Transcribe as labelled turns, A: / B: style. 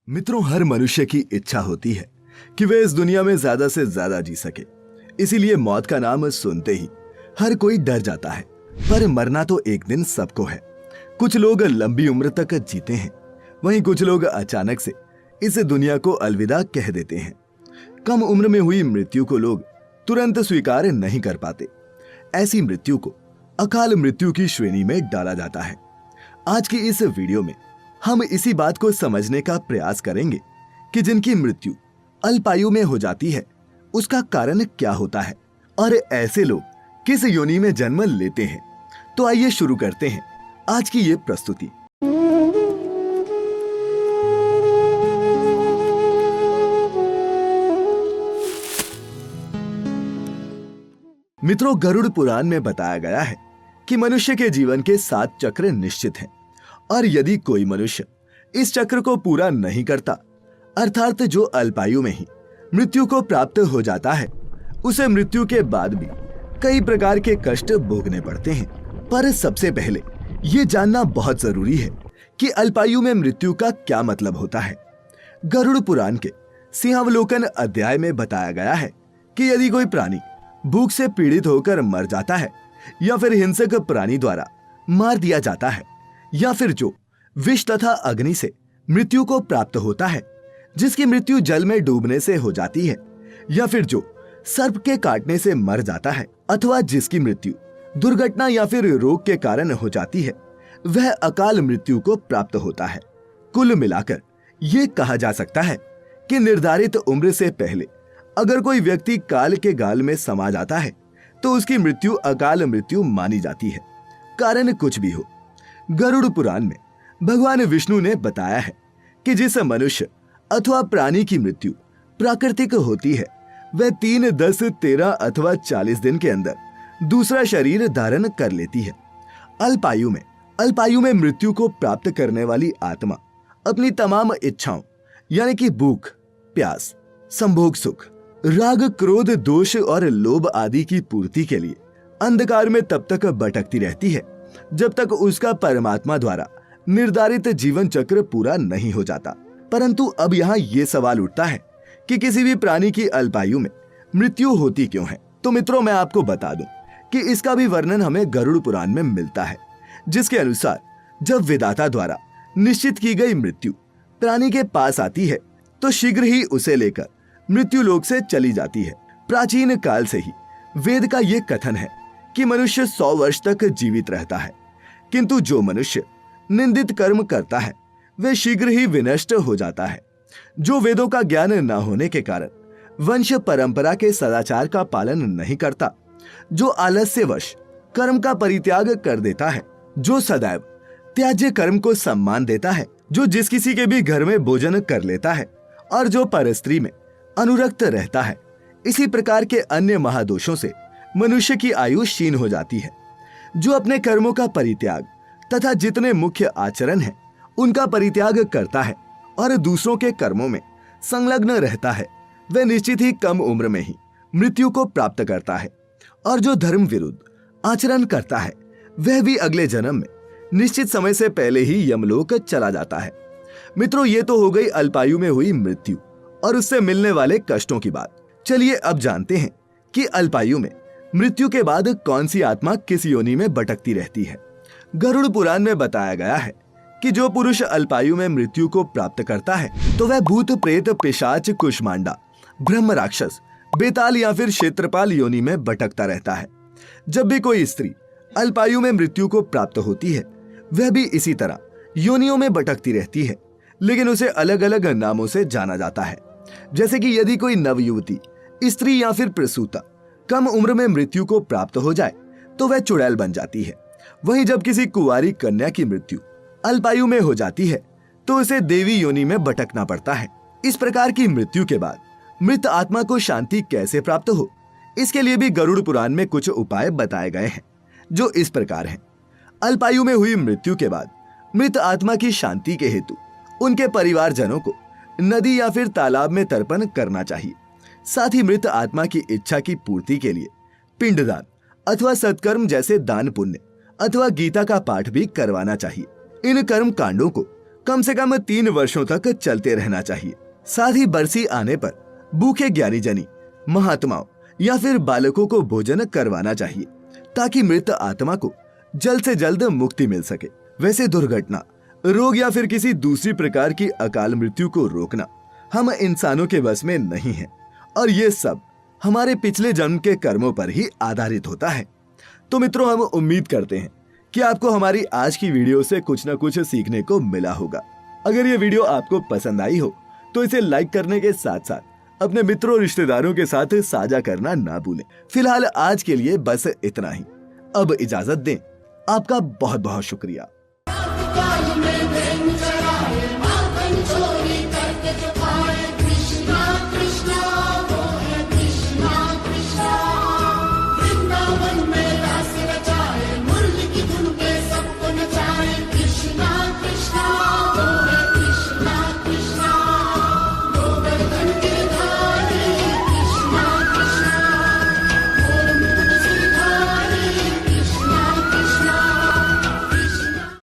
A: मित्रों, हर मनुष्य की इच्छा होती है कि वह इस दुनिया में ज्यादा से ज्यादा जी सके। इसीलिए मौत का नाम सुनते ही हर कोई डर जाता है। पर मरना तो एक दिन सबको है। कुछ लोग लंबी उम्र तक जीते हैं, वहीं कुछ लोग अचानक से इस दुनिया को अलविदा कह देते हैं। कम उम्र में हुई मृत्यु को लोग तुरंत स्वीकार नहीं कर पाते। ऐसी मृत्यु को अकाल मृत्यु की श्रेणी में डाला जाता है। आज की इस वीडियो में हम इसी बात को समझने का प्रयास करेंगे कि जिनकी मृत्यु अल्पायु में हो जाती है उसका कारण क्या होता है और ऐसे लोग किस योनि में जन्म लेते हैं। तो आइए शुरू करते हैं आज की ये प्रस्तुति। मित्रों, गरुड़ पुराण में बताया गया है कि मनुष्य के जीवन के 7 चक्र निश्चित हैं और यदि कोई मनुष्य इस चक्र को पूरा नहीं करता, अर्थात जो अल्पायु में ही मृत्यु को प्राप्त हो जाता है, उसे मृत्यु के बाद भी कई प्रकार के कष्ट भोगने पड़ते हैं। पर सबसे पहले ये जानना बहुत जरूरी है कि अल्पायु में मृत्यु का क्या मतलब होता है। गरुड़ पुराण के सिंहावलोकन अध्याय में बताया गया है कि यदि कोई प्राणी भूख से पीड़ित होकर मर जाता है या फिर हिंसक प्राणी द्वारा मार दिया जाता है या फिर जो विष तथा अग्नि से मृत्यु को प्राप्त होता है, जिसकी मृत्यु जल में डूबने से हो जाती है, या फिर जो सर्प के काटने से मर जाता है अथवा जिसकी मृत्यु दुर्घटना या फिर रोग के कारण हो जाती है, वह अकाल मृत्यु को प्राप्त होता है। कुल मिलाकर ये कहा जा सकता है कि निर्धारित उम्र से पहले अगर कोई व्यक्ति काल के गाल में समा जाता है तो उसकी मृत्यु अकाल मृत्यु मानी जाती है। कारण कुछ भी हो, गरुड़ पुराण में भगवान विष्णु ने बताया है कि जिस मनुष्य अथवा प्राणी की मृत्यु प्राकृतिक होती है, वह 3, 10, 13 अथवा 40 दिन के अंदर दूसरा शरीर धारण कर लेती है। अल्पायु में मृत्यु को प्राप्त करने वाली आत्मा अपनी तमाम इच्छाओं यानी कि भूख, प्यास, संभोग सुख, राग, क्रोध, दोष और लोभ आदि की पूर्ति के लिए अंधकार में तब तक भटकती रहती है जब तक उसका परमात्मा द्वारा निर्धारित जीवन चक्र पूरा नहीं हो जाता। परंतु अब यहाँ ये सवाल उठता है कि किसी भी प्राणी की अल्पायु में मृत्यु होती क्यों है। तो मित्रों, मैं आपको बता दूं कि इसका भी वर्णन हमें गरुड़ पुराण में मिलता है, जिसके अनुसार जब विधाता द्वारा निश्चित की गई मृत्यु प्राणी के पास आती है तो शीघ्र ही उसे लेकर मृत्यु लोक से चली जाती है। प्राचीन काल से ही वेद का ये कथन है कि मनुष्य 100 वर्ष तक जीवित रहता है, किंतु जो मनुष्य निंदित कर्म करता है वह शीघ्र ही विनष्ट हो जाता है। जो वेदों का ज्ञान न होने के कारण वंश परंपरा के सदाचार का पालन नहीं करता, जो आलस्यवश कर्म का परित्याग कर देता है, जो सदैव त्याज्य कर्म को सम्मान देता है, जो जिस किसी के भी घर में भोजन कर लेता है और जो परस्त्री में अनुरक्त रहता है, इसी प्रकार के अन्य महादोषों से मनुष्य की आयु क्षीण हो जाती है। जो अपने कर्मों का परित्याग तथा जितने मुख्य आचरण हैं उनका परित्याग करता है और दूसरों के कर्मों में संलग्न रहता है, वह निश्चित ही कम उम्र में ही मृत्यु को प्राप्त करता है। और जो धर्म विरुद्ध आचरण करता है वह भी अगले जन्म में निश्चित समय से पहले ही यमलोक चला जाता है। मित्रों, ये तो हो गई अल्पायु में हुई मृत्यु और उससे मिलने वाले कष्टों की बात। चलिए अब जानते हैं कि अल्पायु में मृत्यु के बाद कौन सी आत्मा किस योनि में भटकती रहती है। गरुड़ पुराण में बताया गया है कि जो पुरुष अल्पायु में मृत्यु को प्राप्त करता है तो वह भूत, प्रेत, पिशाच, कुष्मांडा, ब्रह्म राक्षस, बेताल या फिर क्षेत्रपाल योनि में भटकता रहता है। जब भी कोई स्त्री अल्पायु में मृत्यु को प्राप्त होती है वह भी इसी तरह योनियों में भटकती रहती है, लेकिन उसे अलग अलग नामों से जाना जाता है। जैसे कि यदि कोई नवयुवती स्त्री या फिर प्रसूता कम उम्र में मृत्यु को प्राप्त हो जाए तो वह चुड़ैल बन जाती है। वहीं जब किसी कुंवारी कन्या की मृत्यु अल्पायु में हो जाती है तो उसे देवी योनि में भटकना पड़ता है। इस प्रकार की मृत्यु के बाद मृत आत्मा को शांति कैसे प्राप्त हो, इसके लिए भी गरुड़ पुराण में कुछ उपाय बताए गए हैं, जो इस प्रकार हैं। अल्पायु में हुई मृत्यु के बाद मृत आत्मा की शांति के हेतु उनके परिवारजनों को नदी या फिर तालाब में तर्पण करना चाहिए। साथ ही मृत आत्मा की इच्छा की पूर्ति के लिए पिंडदान अथवा सत्कर्म जैसे दान पुण्य अथवा गीता का पाठ भी करवाना चाहिए। इन कर्म कांडों को कम से कम 3 वर्षों तक चलते रहना चाहिए। साथ ही बरसी आने पर भूखे ज्ञानी जनी, महात्माओं या फिर बालकों को भोजन करवाना चाहिए ताकि मृत आत्मा को जल्द से जल्द मुक्ति मिल सके। वैसे दुर्घटना, रोग या फिर किसी दूसरी प्रकार की अकाल मृत्यु को रोकना हम इंसानों के बस में नहीं है और ये सब हमारे पिछले जन्म के कर्मों पर ही आधारित होता है। तो मित्रों, हम उम्मीद करते हैं कि आपको हमारी आज की वीडियो से कुछ न कुछ सीखने को मिला होगा। अगर ये वीडियो आपको पसंद आई हो तो इसे लाइक करने के साथ साथ अपने मित्रों रिश्तेदारों के साथ साझा करना ना भूलें। फिलहाल आज के लिए बस इतना ही। अब इजाजत दें। आपका बहुत बहुत शुक्रिया।